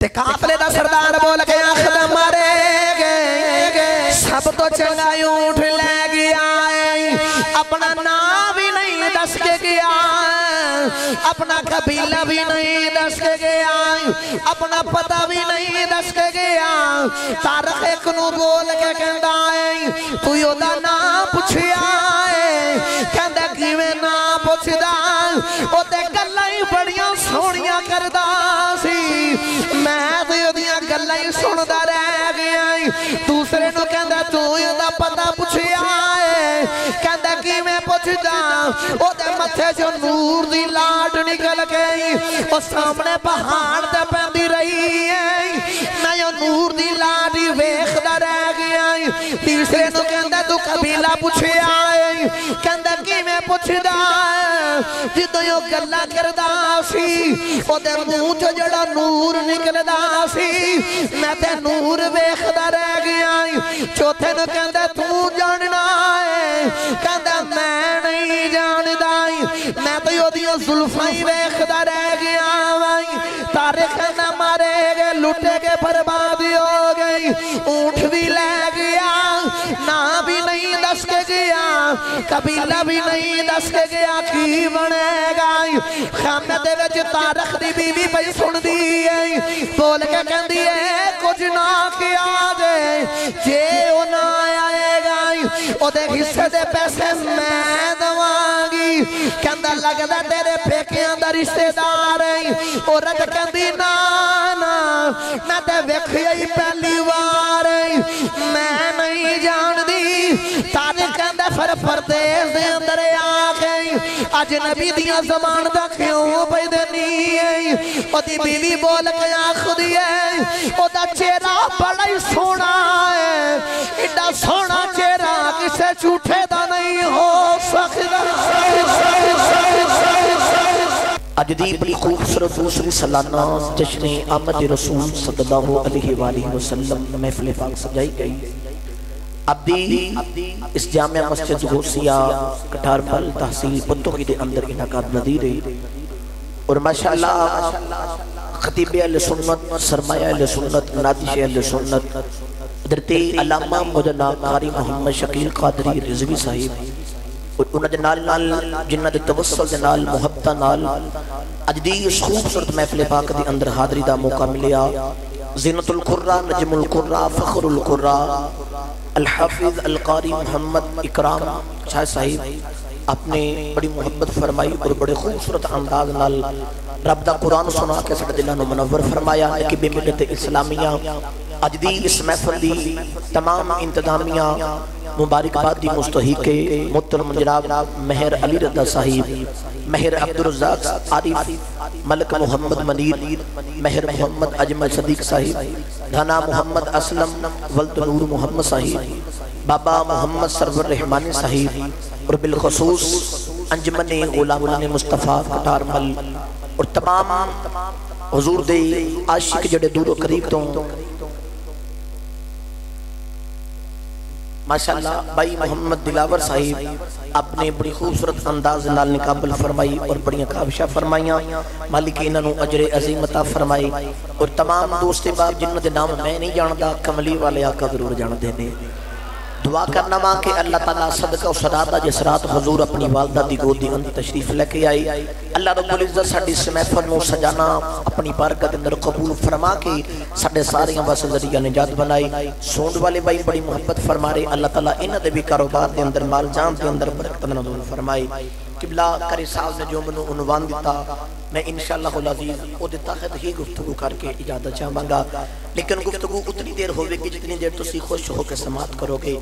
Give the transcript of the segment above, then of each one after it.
تے قافلے دا سردار بول کے آخر مارے گئے سب تو چنگا اونٹ لے گیا اپنا نام بھی نہیں دس کے گیا اپنا قبیلہ بھی نہیں دس کے گیا اپنا پتہ بھی نہیں دس کے گیا تارخ ایک نو بول کے کہندا ہے تو یودا نام پوچھیا ہے کہندا کیویں نام پوچھدا او تے گلاں ہی بڑیاں سونیاں کردا سی میں تو یودیاں گلاں ہی سندا رہ گیا دوسرے نو کہندا تو یودا پتہ پوچھیا ہے کہندا کیویں پوچھدا او تے متھے جو نور دی لاٹ نکل گئی او سامنے پہاڑ تے پیندی رہی ہے میں جو نور دی لاٹ ویکھدا رہ گیا تیسرے نو کہندا تو قبیلہ پوچھیا ہے کہندا کیویں پوچھدا جدوں یو گلاں کردا سی او دے منہ چوں جڑا نور نکلدا سی میں تے نور ویکھدا رہ گیا چوتھے نو کہندا تو جاننا ہے کہندا میں نہیں جاندا میں تو یودیاں زلفاں ویکھدا رہ گیا تاریخ نہ مارے گئے لٹے کے بربادی ہو گئی اونٹ بھی لے گیا نام بھی نہیں دس کے گیا قبیلہ بھی نہیں دس کے گیا کی بنے گا خامنے دے وچ تاریخ دی بی بی پئی سن دی بول کے کہندی ہے کچھ نہ کیا دے جے او نہ آئے گا او دے حصے دے پیسے میں دواں گی کہندا لگدا تیرے پھیکیاں دا رشتہ دار ہے او رج کہندی نا میں تے ویکھیا ہی پہلی وار میں نہیں جان دی تاریخ کہندا پھر پردیس دے اندر آ گئی اجنبی دیاں زبان دا کیوں پئی دینی ہے او دی بیوی بول کے آخدی ہے او دا چہرہ بڑا ہی سونا ہے ایڈا سونا چہرہ کسے جھوٹے دا نہیں ہو سکتا اج دی بڑی خوبصورت دوسری سالانہ جشن آمد رسول صلی اللہ علیہ وآلہ وسلم محفل پاک سجائی گئی اب دی اس جامعہ مسجد غوثیہ کٹار پل تحصیل پتوکی دے اندر انعقاد نظیر ہے اور ماشاءاللہ خطیب اہل سنت سرمایہ اہل سنت نادش اہل سنت حضرت علامہ مولانا قاری محمد شکیل قادری رضوی صاحب اور انہاں دے نال جنہاں دے توسل دے نال محبت نال اج دی اس خوبصورت محفل پاک دے اندر حاضری دا موقع ملیا زینت القرآن نجم القرآن فخر القرآن الحافظ القاری محمد اکرام شاہ صاحب اپنے بڑی محبت فرمائی اور بڑے خوبصورت انداز نال رب دا قرآن سنا کے سڑ دلانو منور فرمایا کہ بے ملت اسلامیہ اج دی اس محفل دی تمام انتظامیہ مبارک باد دی مستحق محترم جناب مہر علی رضا صاحب مہر عبدالرزاق عارف ملک محمد منیر مہر محمد اجمل صدیق صاحب دھانا محمد اسلم ولد نور محمد صاحب بابا محمد سرور رحمانی صاحب اور بالخصوص انجمن غلامان مصطفیٰ کٹار مل اور تمام حضور دے عاشق جڑے دور و قریب تو ماشاءاللہ بھائی محمد دلاور صاحب اپنے بڑی خوبصورت انداز نال نقابل فرمائی اور بڑیاں کابشہ فرمائیاں مالک انہوں عجر عظیم عطا فرمائی اور تمام دوست باب جنہوں دے نام میں نہیں جاندہ کملی والے آقا ضرور جان دینے دعا کرنا ماں کہ اللہ تعالیٰ صدقہ و صدادہ جس رات حضور اپنی والدہ دی گود دی اندر تشریف لے کے آئی اللہ رب العزت ساڑی اس محفل میں سجانا اپنی بارکت اندر قبول فرما کے ساڑے ساریاں بس ذریعہ نجات بنائی سوند والے بھائی بڑی محبت فرما رہے اللہ تعالیٰ انہ دے بھی کاروبار دے اندر مال جان دے اندر برکت نظر فرمائی قبلہ کرے صاحب نے جو منو عنوان دیتا میں انشاءاللہ العزیز او دیتا ہے ہی گفتگو کر کے اجازت چاہوں گا لیکن گفتگو اتنی دیر ہوئے گی جتنی دیر تسی خوش ہو کے سماعت کرو گے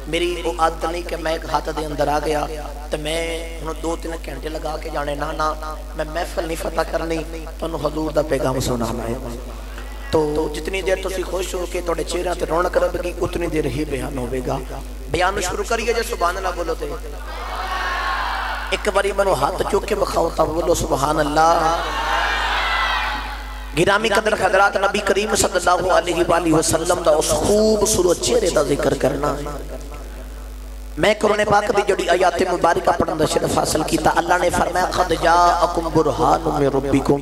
میری وہ عادت نہیں کہ میں ایک ہاتھ دے اندر آ گیا تو میں انہوں 2-3 گھنٹے لگا کے جانے نا میں محفل نہیں فتح کرنی تو انہوں حضور دا پیغام سنانا ہے تو جتنی دیر تسی خوش ہو کے توڑے چہرہ تے رونق رب کی اتنی دیر ہی بیان ہوئے گا بیان شروع کریے جو سبحان اللہ بولو تے ایک باری منو ہاتھ چوک کے بخواتا بولو سبحان اللہ گرامی قدر حضرات نبی کریم صلی اللہ علیہ وآلہ وسلم دا اس خوبصورت چہرے دا ذکر کرنا ہے میں قرآن پاک دی جڑی آیات مبارکہ پڑھن دا شرف حاصل کیتا اللہ نے فرمایا قد جاءکم برہان من ربکم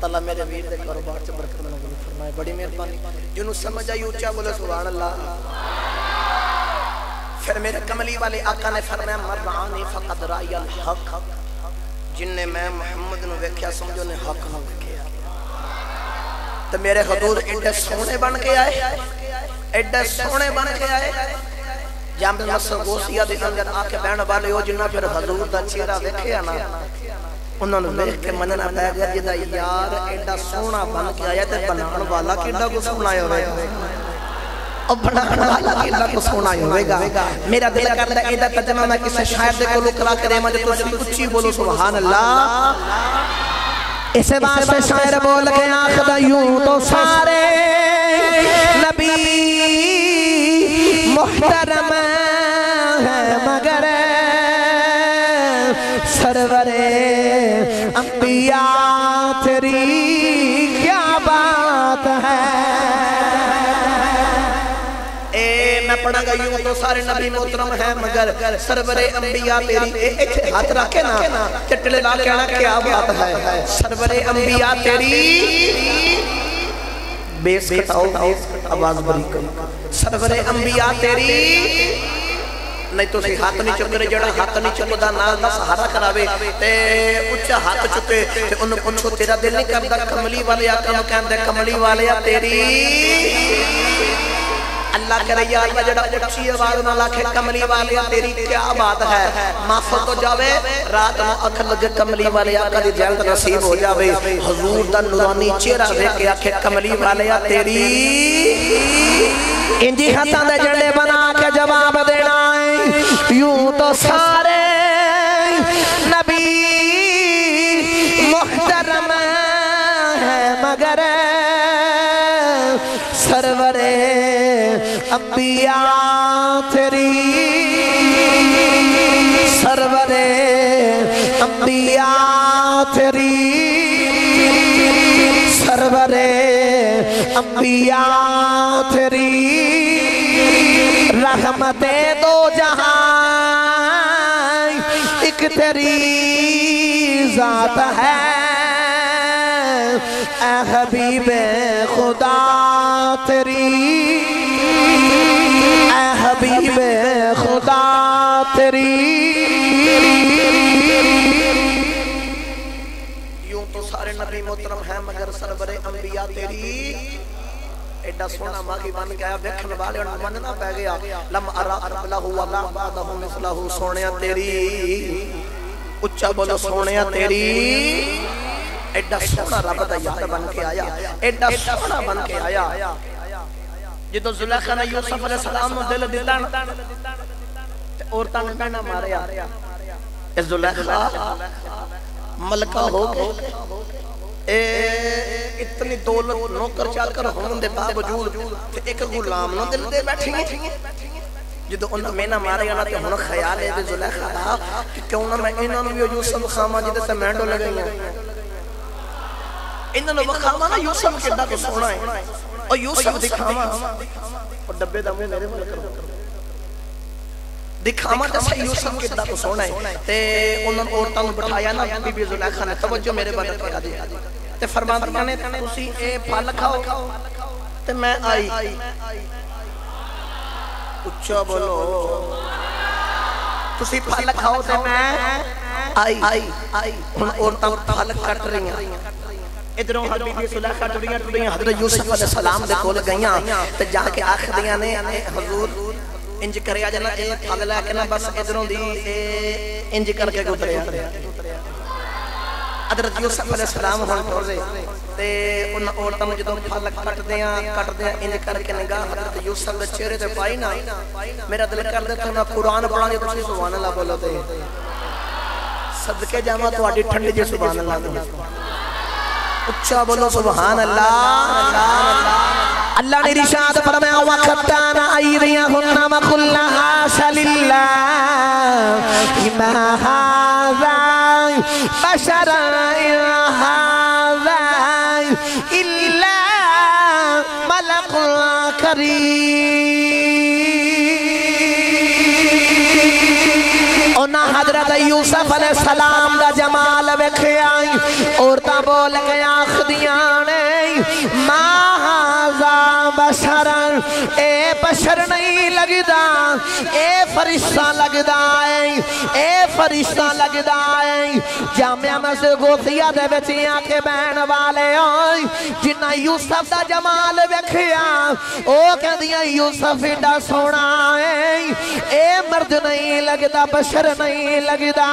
تعالیٰ میرے ویر دے کاروبار سے برکت نازل فرمائے، بڑی مہربانی جنہوں سمجھ آئی اونچا بولے سبحان اللہ۔ پھر میرے کملی والے آقا نے فرمایا مرعانی فقد رائی الحق، جن نے میں محمد نو ویکھیا سمجھو نے حق نو ویکھیا۔ تو میرے حضور ایڈے سونے بن کے آئے، ایڈے سونے بن کے آئے، جامع مسجد غوثیہ دے اندر آ کے بہن والے ہو جنہاں پھر حضور دا چہرہ ویکھیا نا، انہوں نے ویکھ کے مننا پہ گیا جدا یار ایڈا سونا بن کے آیا تے بنان والا کیڈا کو سونا ہوئے گا، اور بنان والا کیڈا کو سونا ہوئے گا۔ میرا دل کرتا ہے ایڈا ترجمہ میں کسی شاعر دے کو لکرا کرے مجھے تو اچھی بولو سبحان اللہ۔ اسے واسطے شاعر بول کے آخدا یوں تو سارے نبی محترم ہے مگر سرور انبیاء تیری کیا بات ہے۔ میں پڑھا گا یوں تو سارے نبی محترم ہیں مگر سرور انبیاء تیری، ایک ہاتھ رکھے نا چٹلے لا کہنا کیا بات ہے، سرور انبیاء تیری بیس کٹاؤ آواز بری کرو، سرور انبیاء تیری نہیں تو سی ہاتھ نہیں چکے جڑا ہاتھ نہیں چکے دا نال دا سہارا کراوے تے اچھا ہاتھ چکے تے انہوں پوچھو تیرا دل نہیں کردا کملی والے آقا کہندے کملی والے تیری اللہ کرے یا اللہ جڑا اچھی آواز نہ لاکھے کملی والے تیری کیا بات ہے، معافت ہو جاوے رات میں اکھ لگے کملی والے آقا دی جلد نصیب ہو جاوے، حضور دا نورانی چہرہ دیکھ کے آکھے کملی والے تیری انجی ہاتھاں دے جڑے بنا کے جواب دینا ہے یوں تو سارے نبی محترم ہے مگر سرور انبیاء تیری، سرور انبیاء تیری، سرور انبیاء تیری رحمت دو جہاں ایک تیری ذات ہے، اے حبیب خدا تیری، اے حبیب خدا تیری۔ یوں تو سارے نبی محترم ہیں مگر سرور انبیاء تیری، ایڈا سونا ماغی بن گیا ویکھن والے اور مننا پہ گیا، لم ارا قبلہ ولا بعدہ مثلہ سونیا تیری، اچھا بولو سونیا تیری، ایڈا سونا رب دا یار بن کے آیا، ایڈا سونا بن کے آیا۔ جدو زلیخا نے یوسف علیہ السلام نو دل دیتا عورتاں نے کہنا ماریا، اے زلیخا ملکہ ہو گئے، اتنی دولت نوکر چال کر ہون دے باوجود ایک غلام نو دل دے بیٹھی ہیں، جدو انہوں میں نہ مارے گا تے ہون خیال ہے زلیخا دا کہ کیوں نہ میں انہوں نے یوسف خامہ جدے سے مینڈو لگے ہیں، انہوں نے وقاما نا یوسف کدہ کو سونا ہے اور یوسف دکھاما اور ڈبے دا میں میرے ملک کرو دکھاما جیسا یوسف کدہ کو سونا ہے تے انہوں نے عورتوں نے بٹھایا نا بی بی زلیخا نے توجہ میرے بارے کیا دیا تے فرمایا نے تسی اے پھل کھاؤ تے میں آئی اچھا بولو تسی پھل کھاؤ تے میں آئی ان عورتوں پھل کٹ رہی ہیں، ادھروں حبیبی زلیخا ٹڑیاں حضرت یوسف علیہ السلام دے کول گئیاں تے جا کے آخدیاں نے حضور انج کریا جنا اے پھل لے کے نا بس ادھروں دی انج کر کے گزریا، حضرت یوسف علیہ السلام ہن ٹرے تے ان عورتاں نوں جدوں پھل کٹ دیاں انج کر کے نگاہ حضرت یوسف دے چہرے تے پائی نا، میرا دل کردا تے میں قرآن پڑھاں جو تسی سبحان اللہ بولو تے صدقے جاواں تہاڈی ٹھنڈی جی سبحان اللہ تے اچھا بولو سبحان اللہ۔ اللہ نے ارشاد فرمایا وَقَطَّعْنَا أَيْدِيَهُنَّ وَقُلْنَا حَاشَ لِلَّهِ مَا هَذَا بَشَرًا إِنْ هَذَا إِلَّا مَلَكٌ كَرِيمٌ۔ انہاں حضرت یوسف علیہ السلام دا جمال ویکھیا عورتاں بول کے آکھدیاں نے ما ھذا بشر اے بشر نہیں لگدا اے فرشتہ لگدا ہے اے فرشتہ لگدا ہے جامعہ مسجد غوثیہ دے وچ آ کے بہن والے ہوئے جنہ یوسف دا جمال ویکھیا او کہندیاں یوسف ایڈا سونا ہے اے مرد نہیں لگدا بشر نہیں لگدا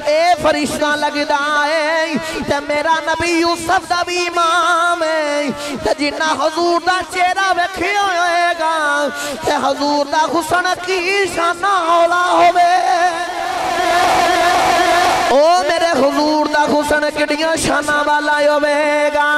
اے فرشتہ لگدا ہے تے میرا نبی یوسف دا بھی امام ہے تے جنہ حضور دا چہرہ ویکھیا ہوئے گا تے حضور دا حسن کی شان اولا ہوئے او میرے حضور دا حسن کڑیاں شانہ والا ہوئے گا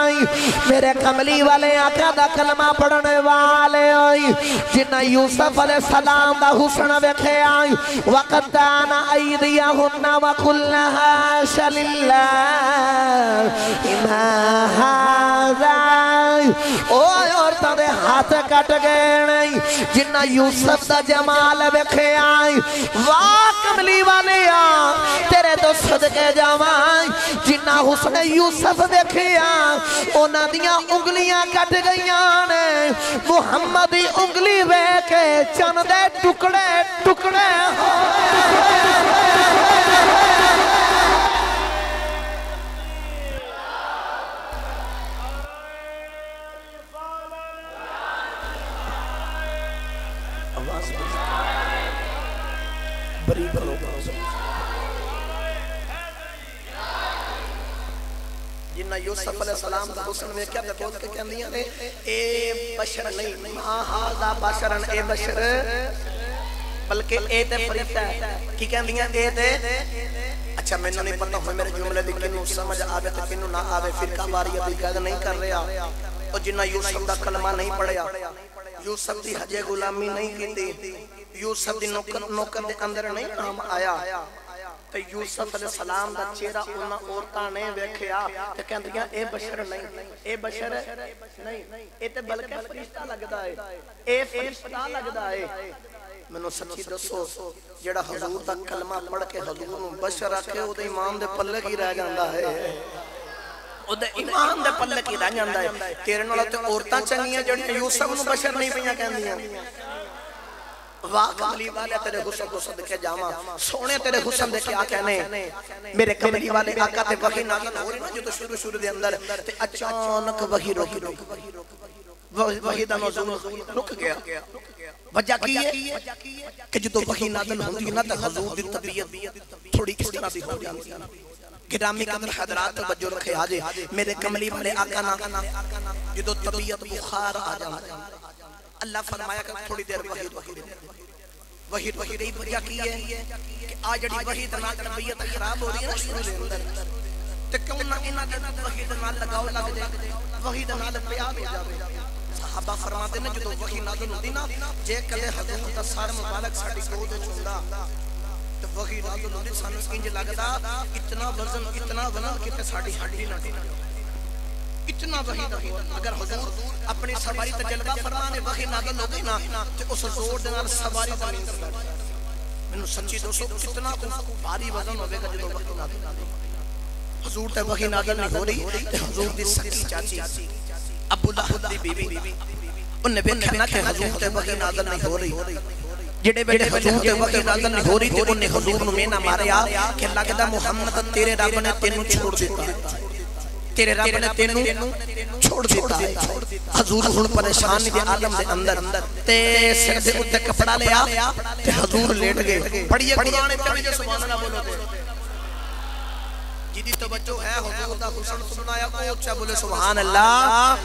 میرے کملی والے آقا دا کلمہ پڑھنے والے ہوئی جنہ یوسف علیہ السلام دا حسن ویکھے آئی وَقَدَّانَ أَيْدِيَهُنَّ وَقُلْنَهَا شَلِلَّهِ إِمَا هَذَا او عورتاں دے ہاتھ کٹ گئے نہیں جنہ یوسف دا جمال ویکھے آئی واہ کملی والے تیرے تو صدقے جاوائیں جنہ حسن یوسف دیکھیا اونا دیاں انگلیاں کٹ گئیاں نے محمدی انگلی وے کے چندے ٹکڑے ٹکڑے بری بلو جنہ یوسف علیہ السلام دا حسن میں کیا بول کے کہندیاں نے اے بشر نہیں ما ھذا بشرن اے بشر بلکہ اے تے فرشتہ ہے کی کہندیاں اے تے اچھا میں نہیں پتہ ہوئے میرے جملے دی کنوں سمجھ آوے تے کنوں نہ آوے فرقہ واریت دی قید نہیں کر رہا اور جنہ یوسف دا کلمہ نہیں پڑھیا یوسف دی حج غلامی نہیں کیتی یوسف دی نوکر دے اندر نہیں نام آیا تے یوسف علیہ السلام دا چہرہ انہاں عورتاں نے ویکھیا تے کہندیاں اے بشر نہیں اے بشر نہیں اے تے بلکہ فرشتہ لگدا ہے اے فرشتہ لگدا ہے منو سچی دسو جڑا حضور دا کلمہ پڑھ کے حضور نو بشر آکھے او دے ایمان دے پلے کی رہ جاندا ہے او دے ایمان دے پلے کی رہ جاندا ہے تیرے نال تے عورتاں چنگیاں جڑیاں یوسف نو بشر نہیں پیاں کہندیاں واہ کملی والے تیرے حسن کو صدقے جاما سونے تیرے حسن دے کیا کہنے میرے کملی والے آقا تے وحی نازل ہو رہی نا جو تو شروع دے اندر تے اچانک وحی وحی دا نزول رک گیا وجہ کی ہے کہ جو تو وحی نازل ہوندی نا تے حضور دی طبیعت تھوڑی اس طرح دی ہو جاتی گرامی قدر حضرات توجہ رکھے آجے میرے کملی والے آقا نا جو تو طبیعت بخار آ جاتا اللہ فرمایا کہ تھوڑی دیر وحید رہی وجہ کی ہے کہ آج جڑی وحید نال طبیعت خراب ہو رہی ہے نا شروع دے اندر تے کیوں نہ انہاں دے وحید نال لگاؤ لگ جائے وحید نال پیار ہو جاوے صحابہ فرماتے ہیں جو وحی نازل ہوندی نا جے کدے حضور دا سر مبارک ساڈی گود وچ ہوندا تے وحی نازل ہوندی سانو انج لگدا اتنا وزن کہ ساڈی ہڈی نہ اتنا وحی دا اگر حضور اپنی سواری تجلبہ فرمانے وحی نازل ہو گئی نا تو اس زور دے نال سواری زمین تے بیٹھ مینوں سچی دوستو کتنا بھاری وزن ہوے گا جدوں وحی نازل حضور تے وحی نازل نہیں ہو رہی تے حضور دی سکی چاچی ابو لہب دی بیوی انہیں ویکھیا نا کہ حضور تے وحی نازل نہیں ہو رہی جڑے بیٹے حضور تے وحی نازل نہیں ہو رہی تے انہیں حضور نوں مینا ماریا کہ لگدا محمد تیرے رب نے تینوں چھوڑ دیتا ہے تیرے رب نے تینوں چھوڑ دیتا ہے حضور ہن پریشانی دے عالم دے اندر تے سر دے اوتے کپڑا لیا تے حضور لیٹ گئے پڑھیے قرآن پڑھیے سبحان اللہ بولو جدی توجہ ہے حضور دا حسن سنایا کو اچھا بولے سبحان اللہ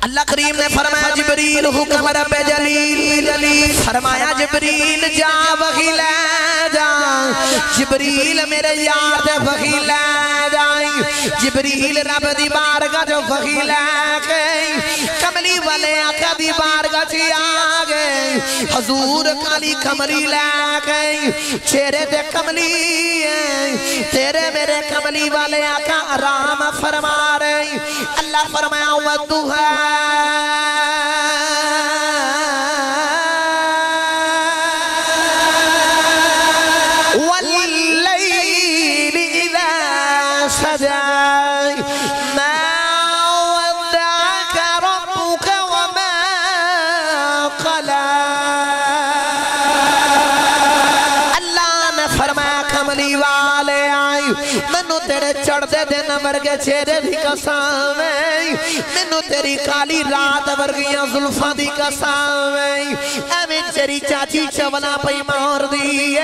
اللہ کریم نے فرمایا جبریل حکم رب جلیل فرمایا جبریل جا وحی لے جا جبریل میرے یار دے وحی لے جائیں جبریل رب دی بارگاہ جو وحی لے گئی کملی والے آقا دی بارگاہ چی آگئے حضور کالی کملی لے گئی چہرے دے کملی تیرے میرے کملی والے آقا آرام فرما رہی اللہ فرمایا وَدُّهَا وَالْ کملی والے آئی مینو تیرے چڑھ دے دن ورگے چہرے دی قسم مینو تیری کالی رات ورگیاں زلفاں دی قسم ایویں تیری چاچی چولا پئی مار دی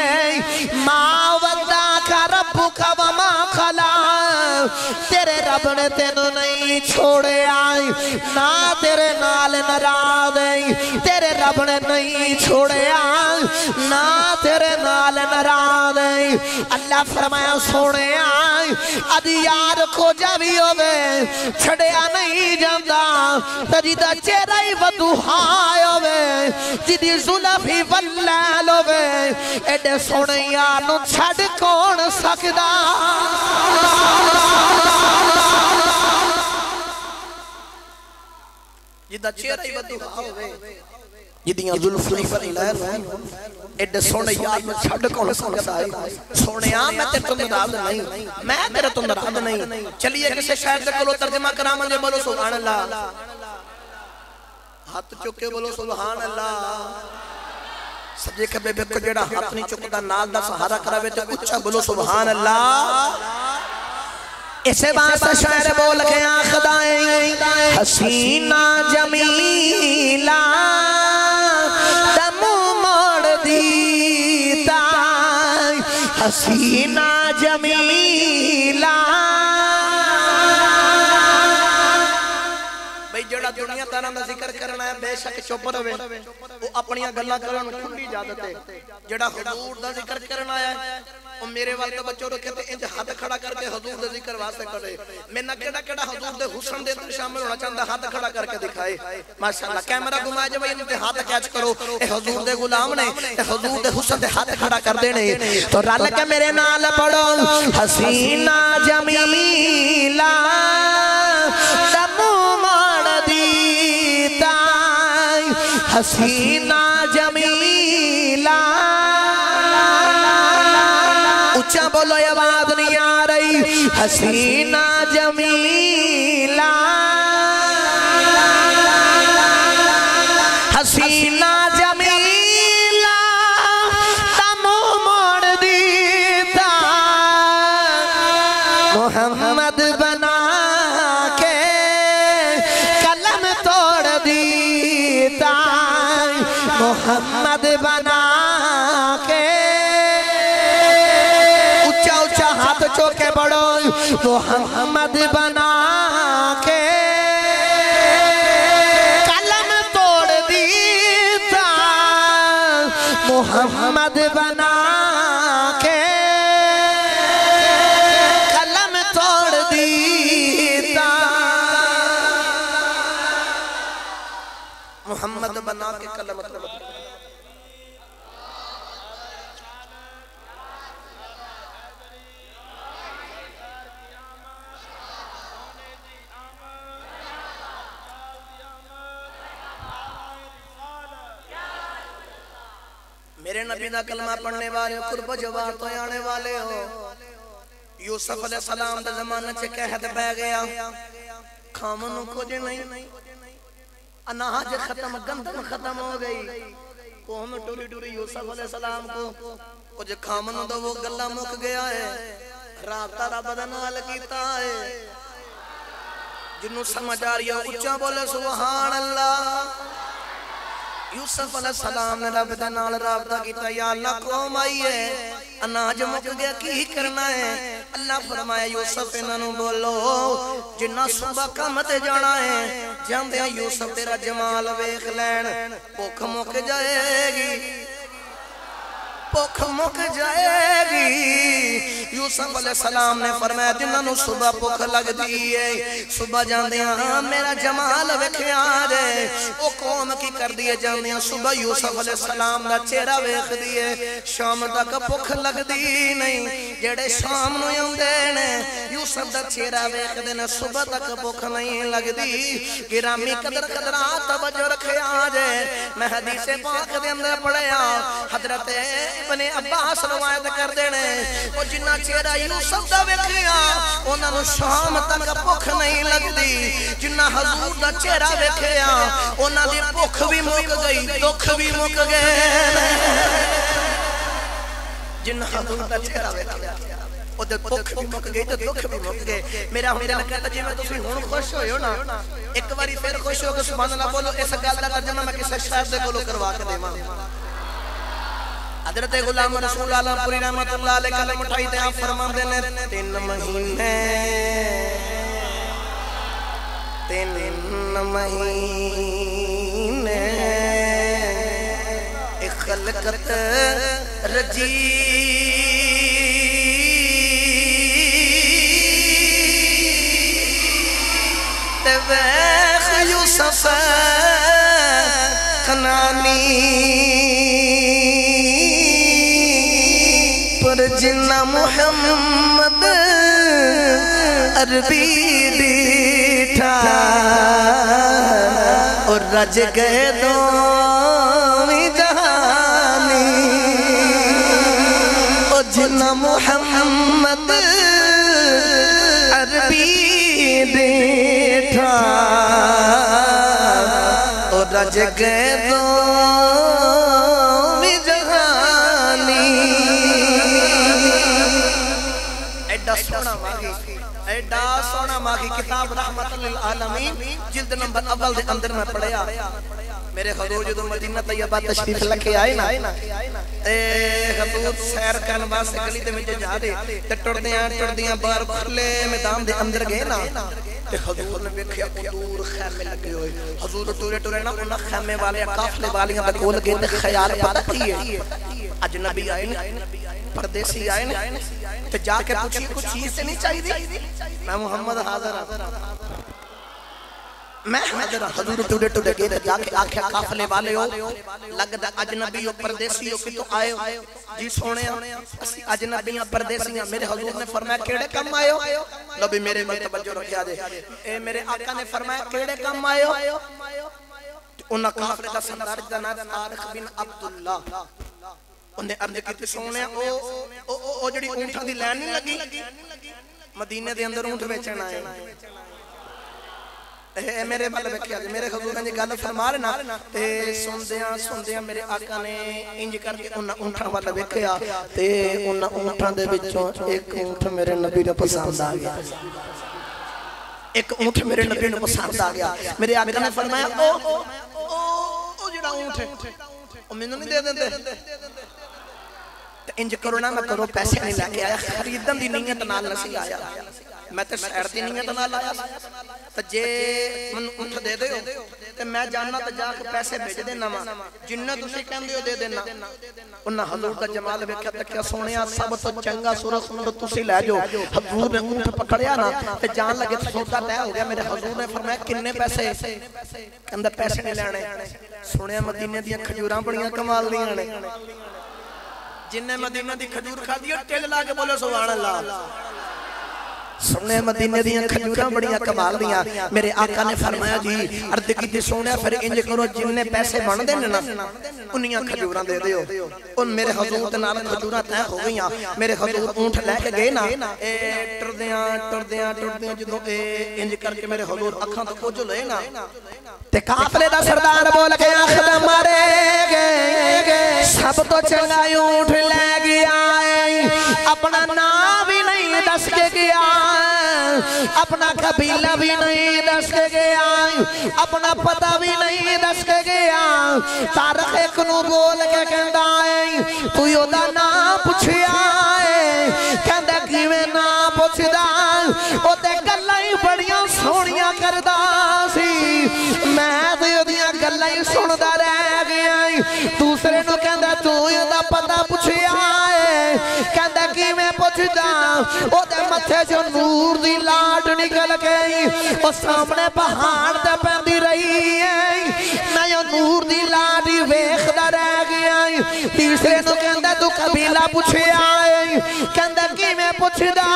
ما ودعک ربک وما خلا تیرے رب نے تینوں نہیں چھوڑے آئی نہ تیرے نال ناراض تیرے رب نے نہیں چھوڑے آئی نہ تیرے نال ناراض اللہ فرمایا سونے آئی ادھی یار کو جاوی ہوئے چھڑیا نہیں جاندہ تجیدہ چہرہ ہی ودوہائے ہوئے جدی ظلفی واللیل ہوئے ایڈے سونے یار نو چھڑ کون سکدا جدہ چہرہ ہی ودوہائے ہوئے جدیاں ظلفی واللیل ایڈے سونے یار میں چھڑ کون سکتا ہے سونے میں تیرے تو نراض نہیں میں تیرے تو نراض نہیں چلیے کسے شاید سے کلو ترجمہ کرامن جے بولو سبحان اللہ ہاتھ چکے بولو سبحان اللہ سجے کبے بے کو جڑا ہاتھ نہیں چکتا نال دا سہارا کراوے تے اچھا بولو سبحان اللہ اسے واسطہ شاعر بول کے آخدائیں حسینہ جمیلہ حسینہ جمیلہ بھئی جڑا دنیا تارا میں ذکر کرنا ہے بے شک چپ روے وہ اپنیاں گلاں کرن کھلی اجازت ہے جڑا حضور دا ذکر کرنا ہے وہ میرے والد بچوں رکھے تھے انج ہاتھ کھڑا کر کے حضور دے ذکر واسطے کرے میں نہ کیڑا کیڑا حضور دے حسن دے اندر شامل ہونا چاہتا ہاتھ کھڑا کر کے دکھائے ماشاءاللہ کیمرہ گھمائے جو ان تے ہاتھ کیچ کرو اے حضور دے غلام نے اے حضور دے حسن دے ہاتھ کھڑا کر دینے تو رل کے میرے نال پڑھو حسینہ جمیلہ دمو مار دیتا حسینہ جمیلہ اچھا بولو یہ آواز نہیں آ رہی حسینہ جمیلہ حسینہ جمیلہ تمو موڑ دیتا محمد بنا کے قلم توڑ دیتا محمد بنا کے ہاتھ چوکے بڑھو محمد بنا کے قلم توڑ دیتا محمد بنا کے قلم توڑ دیتا محمد بنا کے قلم توڑ دیتا میرے نبی دا کلمہ پڑھنے والے قرب جوار تو آنے والے ہو یوسف علیہ السلام دا زمانہ چے قحط بہ گیا کھامنوں کچھ نہیں اناج ختم گندم ختم ہو گئی قوم ٹوری ٹوری یوسف علیہ السلام کو کچھ کھامنوں دا وہ گلہ مک گیا ہے رابطہ رب دا نال کیتا ہے جنہوں سمجھ آ رہی ہے اچھا بولے سبحان اللہ یوسف علیہ السلام نے رب دے نال رابطہ کیتا یا اللہ قوم آئی ہے اناج مک گیا کی کرنا ہے اللہ فرمایا یوسف انہوں بولو جنہ صبح کامتے جانا ہے جاندے ہیں یوسف تیرا جمال ویکھ لین بھوک مک جائے گی بھوک مک جائے گی یوسف علیہ السلام نے فرمایا جنہوں صبح بھوک لگ دیئے صبح جاندے ہیں میرا جمال ویکھیا دے او قوم کی کر دیئے جاندے ہیں صبح یوسف علیہ السلام دا چہرہ ویکھ دیئے شام تک بھوک لگ دی نہیں جڑے شام نو آندے نے یوسف دا چہرہ ویکھ دے نے صبح تک بھوک نہیں لگ دی گرامی قدرات توجہ رکھیا دے میں حدیث پاک دے اندر پڑھیا حضرت ابن عباس روایت کر دینے وہ جنہ چہرہ یوسف دا ویکھیا انہاں نو شام تک بھوک نہیں لگدی جنہ حضور دا چہرہ ویکھیا انہاں دی بھوک بھی مک گئی دکھ بھی مک گئے جن حضور دا چہرہ ویکھیا او دے دکھ بھی مک گئے تے دکھ بھی مک گئے میرا ہن دل کہتا جی میں تسی ہن خوش ہوئے ہو نا ایک باری پھر خوش ہو کے سبحان اللہ بولو اس گل دا ترجمہ میں کسے شاعر دے کولوں کروا کے دیواں حضرت غلام رسول اللہ پوری رحمت اللہ علیہ کلم اٹھائی تے آپ فرماندے نے 3 مہینے خلقت رجی تویخ یوسف خنانی پر جنہ محمد عربی ڈیٹھا اور رج گئے دومی جہانی اور جنہ محمد عربی ڈیٹھا اور رج گئے دومی جہانی ایڈا سونا ماغی کتاب رحمت للعالمین جلد نمبر اول دے اندر میں پڑھیا میرے حضور جدو مدینہ طیبہ تشریف لکھے آئے نا حضور سیر کرن واسطے گلی دے وچ جا دے تے ٹردیاں بار کھلے میدان دے اندر گئے نا تے حضور نے ویکھیا دور خیمے لگے ہوئے حضور ٹورے نا انہاں خیمے والے قافلے والیاں دے کول گئے تے خیال پتہ کی ہے اجنبی آئے نا پردیسی آئے نا تے جا کے پوچھی کچھ چیز سے نہیں چاہیے میں محمد حاضر میں حاضر حضور ٹوڑے گئے تے جا کے آکھیا قافلے والے ہو لگدا اجنبی ہو پردیسی ہو کتوں آئے ہو جی سونے اسی اجنبی ہاں پردیسی ہاں میرے حضور نے فرمایا کیڑے کم آئے ہو لو بھی میرے میں توجہ رکھیا دے اے میرے آقا نے فرمایا کیڑے کم آئے ہو انہاں قافلے دا سردار دا نام طارق بن عبداللہ انہیں عرض کی سونے او جڑی اونٹاں دی لین نہیں لگی مدینے دے اندر اونٹ بیچن آئے اے میرے بل ویکھیا میرے حضور نے گل فرما رہے نا تے سندیاں میرے آقا نے انج کر کے انہاں اونٹاں ول ویکھیا تے انہاں اونٹاں دے وچوں ایک اونٹ میرے نبی نوں پسند آ گیا ایک اونٹ میرے نبی نوں پسند آ گیا میرے آقا نے فرمایا او جڑا اونٹ ہے او مینوں نہیں دے دیندے انج کرو نا میں کرو پیسے نہیں لے کے آیا خریدن دی نیت نال نسی آیا میں تے شہر دی نیت نال آیا تے جے من اونٹ دے دیو تے میں جاننا تے جا کے پیسے بھیج دینا وا جنہ تسی کہندے ہو دے دینا انہاں حضور دا جمال ویکھیا تے کیا سونیا سب تو چنگا سورت تسی لے جو حضور نے اونٹ پکڑیا نا تے جان لگے تے سودا طے ہو گیا میرے حضور نے فرمایا کنے پیسے کہندا پیسے نہیں لینے سونیا مدینے دیاں کھجوراں بڑیاں کمال دیاں نے جن نے مدینہ دی کھجور کھا دیا ٹل لا کے بولے سبحان اللہ سنے مدینے دیاں کھجوراں بڑیاں کمال دیاں میرے آقا نے فرمایا جی عرض کیتی سونے پھر انج کرو جن نے پیسے بن دے نا انہیاں کھجوراں دے دیو ان میرے حضور دے نال کھجوراں طے ہو گئیاں میرے حضور اونٹ لے کے گئے نا اے ٹردیاں جدوں اے انج کر کے میرے حضور اکھاں تو کچھ لے نا تے قافلے دا سردار بول کے آخدا مارے گے سب تو چنگا اونٹ لے گیا اپنا نام بھی نہیں دس کے گیا اپنا قبیلہ بھی نہیں دس کے گیا اپنا پتہ بھی نہیں دس کے گیا طارق ایک نو بول کے کہندا ہے تو یودا نام پوچھیا ہے کہندا کیویں نام پوچھدا او تے گلاں ہی بڑیاں سونیاں کردا سی میں تے اودیاں گلاں ہی سندا رہ گیا دوسرے نو کہندا تو یودا پتہ پوچھیا ہے کہندا کیویں پوچھدا او تے متھے جو نور دی لاٹ نکل گئی او سامنے پہاڑ تے پیندی رہی ہے میں جو نور دی لاٹ ویکھدا رہ گیا تیسرے نو کہندا تو قبیلہ پوچھیا ہے کہندا کیویں پوچھدا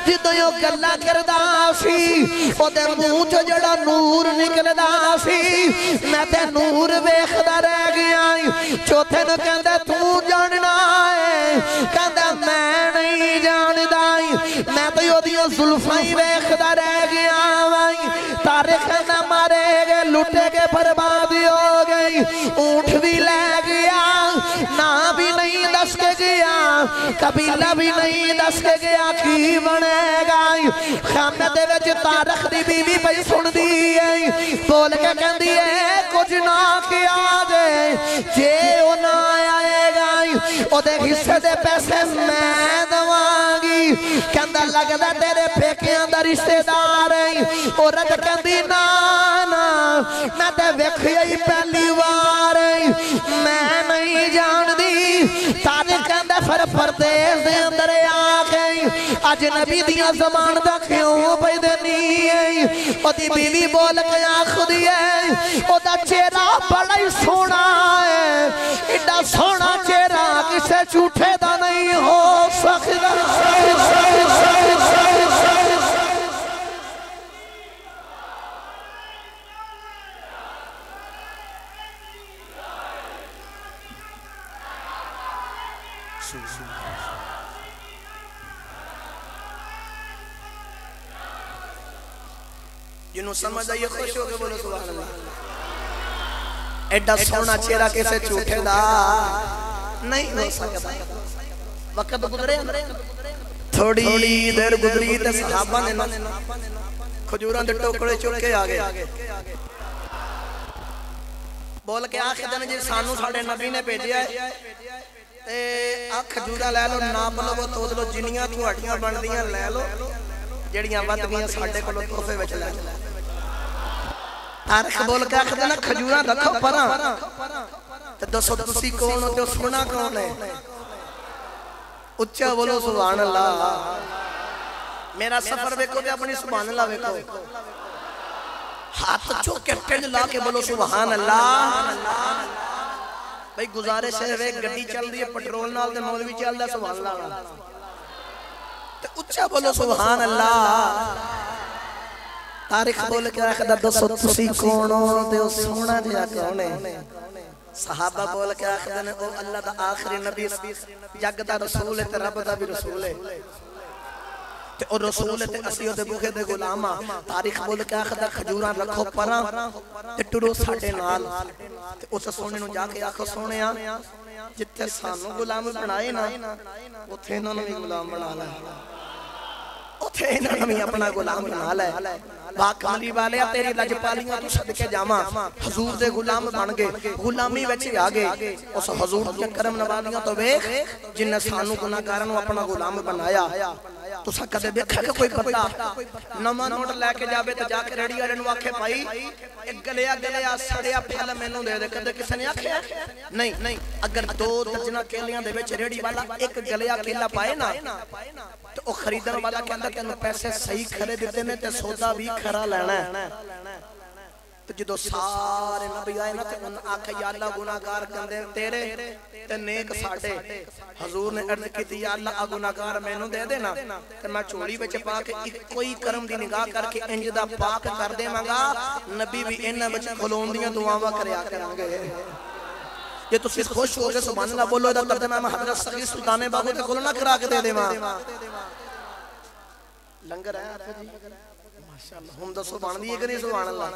جدوں یو گلاں کردا سی او دے منہ چوں جڑا نور نکلدا سی میں تے نور ویکھدا رہ گیا چوتھے نو کہندا تو جاننا ہے کہندا میں نہیں جاندا میں تے اودیاں زلفاں ویکھدا رہ گیا طارق نہ مارے گئے لٹے کے برباد ہو گئی اونٹ بھی لے گیا نہ بھی نہیں دس کے گیا قبیلہ بھی نہیں دس کے گیا کی بنے گا خیمے دے وچ تارخ دی بی بی پئی سن دی بول کے کہن دی کچھ نہ کیا جے او نہ آئے گا او دے حصے دے پیسے میں دواں گی کہندا لگدا تیرے پھیکیاں دا رشتہ دار عورت کہندی نا میں تے ویکھیا ہی پہلی بار میں نہیں جان دی طارق کہندا پھر پردیس دے اندر آ گئی اجنبی دیاں زبان دا کیوں پئی دینی او دی بیوی بول کے آکھدی او دا چہرہ بڑا ہی سونا ہے ایڈا سونا چہرہ کسے جھوٹے دا نہیں ہو سکتا جنہوں سمجھ آئیے خوش ہو کے بولو سبحان اللہ ایڈا سونا چہرہ کیسے چھوٹے دا نہیں ہو سکتا وقت گزرے تھوڑی دیر گزری تے صحابہ نے کھجوران دے ٹوکڑے چک کے آگے بول کے آخر دن جی سانو ساڑھے نبی نے بھیجیا ہے تے آ کھجورا لے لو ناپ لو وہ تود لو جنیاں تھوڑیاں بن دیاں لے لو جڑیاں ود گیاں ساڑھے کو لو تحفے وچ لے لو تارخ بول کے آخر دن کھجورا رکھو پراں تے دسو تسی کون ہو تے سونا کون ہے اچھا بولو سبحان اللہ میرا سفر بیکو تے اپنی سبحان اللہ بیکو ہاتھ چوکے ٹنڈ لا کے بولو سبحان اللہ بھئی گزارش ہے گڈی چل دی ہے پٹرول نال دے مولوی چل دا سبحان اللہ تے اچھا بولو سبحان اللہ تاریخ بول کے آخر دسو تسی کون ہو تے سونا جیا کون ہے صحابہ بول کے آخر دن او اللہ دا آخری نبی جگ دا رسول ہے تے رب دا بھی رسول ہے تے او رسول ہے تے اسیو دے بوکے دے غلامہ تاریخ بول کے آخر دا کھجوران رکھو پراں تے ٹرو ساڑھے نال تے اس سونے نو جا کے آخو سونے جتے سانو غلام بنائے نا اتھے انہوں نے بھی غلام بنا لے اتھے انہوں نے بھی اپنا غلام بنا لے باق علی والے تیری لجپالیاں تو صدقے جاما حضور دے غلام بن گئے غلامی وچے آگے اس حضور دے کرم نوازیاں تو بیک جن نے سانو گناہگاروں اپنا غلام بنایا تو سا کدے بیکھا کہ کوئی پتا نما نوٹ لے کے جاوے تو جا کے ریڈی والے نو آکھے بھائی ایک گلیا سڑیا پھل مینوں دے دے کدے کسے نے آکھیا نہیں اگر دو درجنہ کیلیاں دے وچ ریڈی والا ایک گلیا کیلا پائے نا تو او خریدن والا کہندا تینوں پیسے صحیح کھرے دتے نے تے سودا بھی کھرا لینا ہے تو جدو سارے نبی آئے نا تے ان آکھے یا اللہ گناہگار کندے تیرے تے نیک ساڑھے حضور نے عرض کی تھی یا اللہ گناہگار میں نو دے دینا تے میں چوڑی بچے پاک کوئی کرم دی نگاہ کر کے انجدہ پاک کر دے مانگا نبی بھی انہ بچے کھلون دیاں دعاوہ کریا کرانگے یہ تو صرف خوش ہو گئے سبحان اللہ بولو ادھا ترجمہ میں حضرت سخی سلطان باغو تے کھلونا کرا کے دے دے ماں لنگر ہے آپ جی ماشاءاللہ ہم دا سبحان دی ایک نہیں سبحان اللہ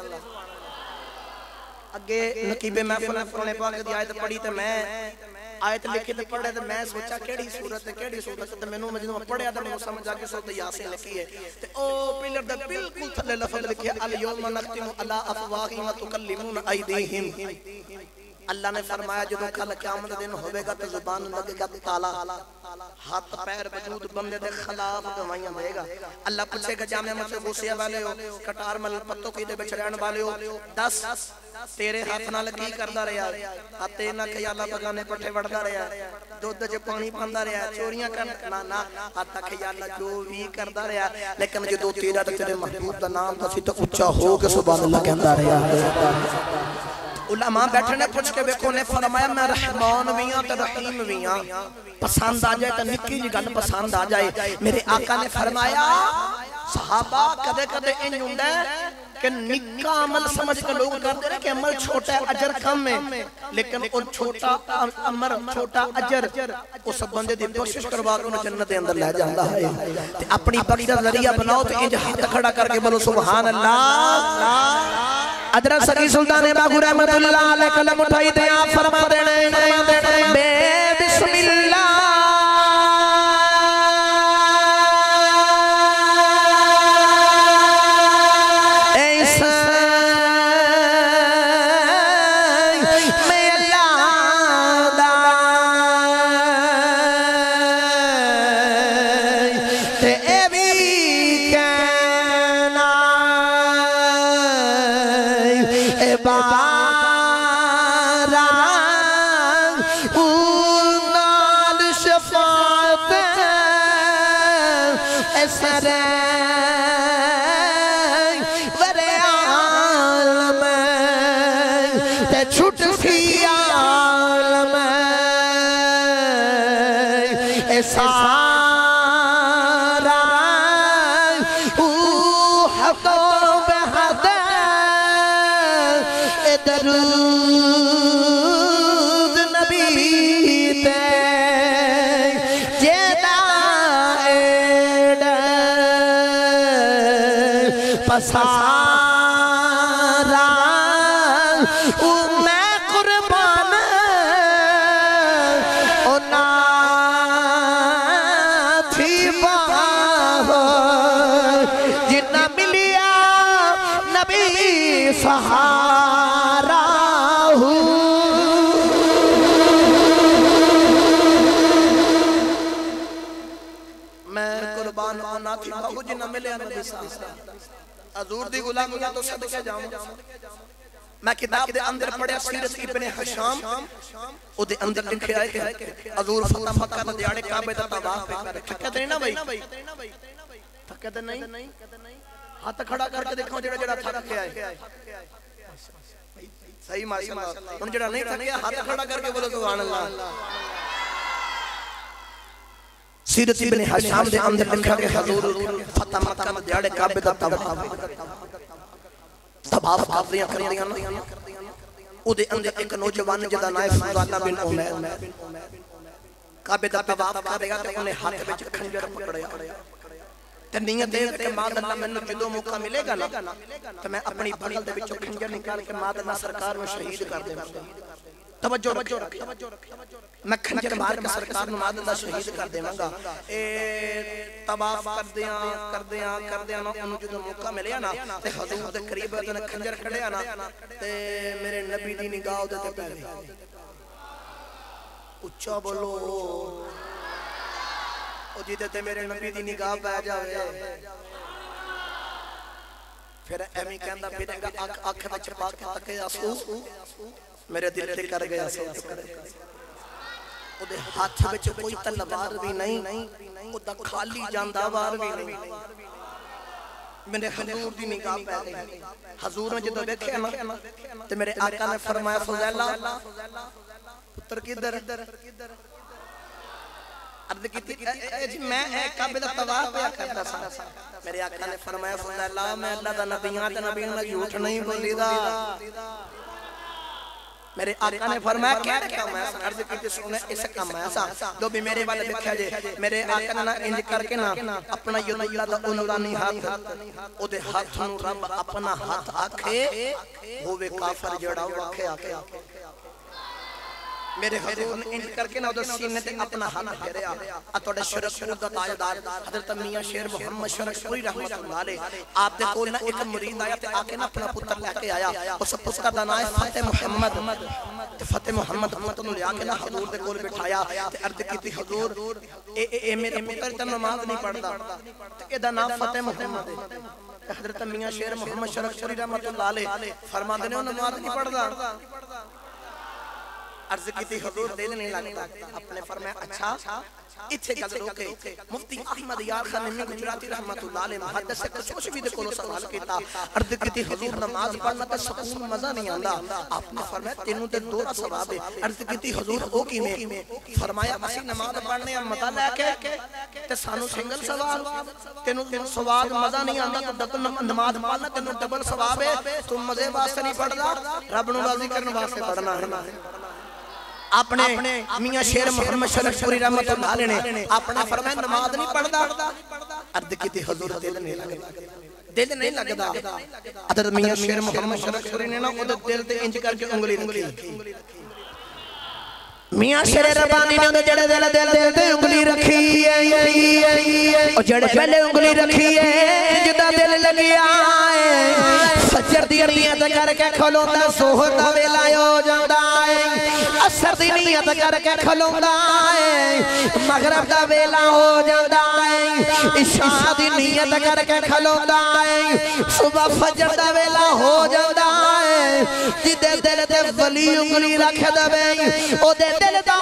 اگے نقیب محفل قرآن پاک دی آیت پڑھی تے میں آیت لکھی تے پڑھے تے میں سوچا کیڑی صورت تے میں نو مجھے پڑھیا تے میں سمجھ آ کے سورۃ یاسین لکھی ہے تے او پلر دا بالکل تھلے لفظ لکھی ہے الیوم نختم علی افواہہم وتکلمون ایدیہم اللہ نے فرمایا جدو کل قیامت دن ہوئے گا تو زبان لگے گا تالا ہاتھ پیر وجود بندے دے خلاف گوائیاں دے گا اللہ پوچھے گا جامعہ مجھے غوثیہ والے ہو کٹار مل پتوں کی دے بچڑیان والے ہو دس تیرے ہاتھ نہ لگی کردہ رہا ہاتھے نہ کہ اللہ بگانے پٹھے وڑدہ رہا دودھ جے پانی پاندہ رہا چوریاں کرنا نہ ہاتھا کہ اللہ جو بھی کردہ رہا لیکن جدو تیرا تیرے محبوب دا نام تسی تو اچھا ہو کہ سبحان اللہ کہندہ رہا علماء بیٹھنے پوچھ کے بیکھو نے فرمایا میں رحمان ویاں تے رحیم ویاں پسند آ جائے تو نکی جی گل پسند آ جائے میرے آقا نے فرمایا صحابہ کدے کدے ان ہوندا ہے کہ نکا عمل سمجھ کے لوگ کرتے رہے کہ عمل چھوٹا ہے اجر کم ہے لیکن ان چھوٹا عمر چھوٹا اجر اس بندے دی کوشش کروا کے انہیں جنت اندر لے جاندہ ہے اپنی بخش دا ذریعہ بناؤ تو انج ہاتھ کھڑا کر کے بولو سبحان اللہ حضرت سخی سلطان باغو رحمت اللہ علیہ قلم اٹھائی تے آپ فرما دینے بے بسم اللہ بارا نال شفاعت اسر ورے عالم تے چھٹ فی عالم سارا حق بحد درود نبی تے جیدہ ایڈ پسارا میں قربان اونا تھی باہ جنہ ملیا نبی سہارا میں قربان اونا تھی باہ جنہ ملیا نبی سہارا حضور دی غلامیہ تو صدقے جاؤں میں کتاب دے اندر پڑھے سیرت ابن حشام او دے اندر لکھے آئے حضور فتح مکہ دا دیاڑے کعبے دا طواف کر تھکے نہیں نا بھائی تھکے نہیں ہاتھ کھڑا کر کے دیکھو جڑا جڑا تھک کے آئے صحیح ماشاءاللہ ان جڑا نہیں تھکے ہاتھ کھڑا کر کے بولو سبحان اللہ سیرت ابن حشام دے اندر لکھا کہ حضور فتح مکہ دا دیاڑے کعبے دا طواف کر دیاں او دے اندر ایک نوجوان جدا نائف فضالہ بن عمیر کعبے دا طواف کر رہا تے انہیں ہاتھ وچ کھنجر پکڑیا تے نیت دے کہ ماد اللہ میں جدو موقع ملے گا نا تے میں اپنی بغل دے وچوں کھنجر نکال کے ماد اللہ سرکار میں شہید کر دے توجہ رکھ میں کھنجر مار کے سرکار میں ماد اللہ شہید کر دے گا طواف کر دیاں انہوں جدو موقع ملیا نا تے حضور دے قریب ہے تے کھنجر کھڑیا نا تے میرے نبی دی نگاہ دے تے پہلے اچھا بولو او جیتے تے میرے نبی دی نگاہ پہ جاوے پھر ایمی کہندہ پھرے گا آنکھ میں چھپا کے تکے آسو میرے دل تے کر گیا سو او دے ہاتھ وچ کوئی تلوار بھی نہیں او دا خالی جاندار بھی نہیں میرے حضور دی نگاہ پہ گئی حضور نے جدو دیکھے نا تے میرے آقا نے فرمایا فضیلہ پتر کدھر عرض کی تھی میں کعبے دا طواف پہ کرتا سا میرے آقا نے فرمایا فضیلہ میں اللہ دا نبیان تے نبیان میں جھوٹ نہیں بولی دا میرے آقا نے فرمایا کیا کام ہے عرض کی تھی سونے اس کام ہے جو بھی میرے والے دیکھا جے میرے آقا نے انج کر کے نا اپنا ید اللہ دا انورانی ہاتھ او دے ہاتھ نو رب اپنا ہاتھ آکھے ہووے کافر جڑا واکھے آکھے میرے حضور نے انج کر کے نا ادھر سینے تے اپنا ہاتھ گریا اتوڑے شرک پور دا تاجدار حضرت میاں شیر محمد شرک پوری رحمت اللہ علیہ آپ دے کول نا ایک مرید آیا تے آکے نا اپنا پتر لے کے آیا اس پتر دا نام فتح محمد پتر نو لے آکے نا حضور دے کول بٹھایا تے عرض کیتی حضور اے میرا پتر تے نماز نہیں پڑھدا تے اے دا نام فتح محمد ہے حضرت میاں شیر محمد شرک پوری رحمت اللہ علیہ فرماندے نے نماز نہیں پڑھدا عرض کی تھی حضور دل نہیں لگتا اپنے فرمایا اچھا اتھے گل روکے مفتی احمد یار خان نمی گجراتی رحمت اللہ علیہ محدث سے کچھ بھی دے کولو سوال کیتا عرض کی تھی حضور نماز پڑھنا تے سکون مزہ نہیں آندا آپ نے فرمایا تینوں تے دو ثواب ہے عرض کی تھی حضور او کی میں فرمایا اسی نماز پڑھنے ہم مزہ لے کے تے سانو سنگل ثواب تینوں ثواب مزہ نہیں آندا تو ڈبل نماز پڑھنا تینوں ڈبل ثواب ہے تم مزے واسطے نہیں پڑھدا رب نو راضی کرنے واسطے پڑھنا ہے اپنے میاں شیر محمد شرک پوری رحمت اللہ علیہ نے اپنا فرمایا نماز نہیں پڑھدا عرض کی تھی حضور دل نہیں لگدا حضرت میاں شیر محمد شرک پوری نے نا او دل تے انج کر کے انگلی رکھی میاں شیر ربانی نے اندر جڑے دل تے انگلی رکھی ہے او جڑے پہلے انگلی رکھی ہے جدا دل لگیا ہے فجر دی نیت کر کے کھلوندا سحر دا ویلا ہو جاندا ہے عصر دی نیت کر کے کھلوندا ہے مغرب دا ویلا ہو جاندا ہے عشاء دی نیت کر کے کھلوندا ہے صبح فجر دا ویلا ہو جاندا ہے جدے دل تے ولی انگلی رکھ دے او دے دل دا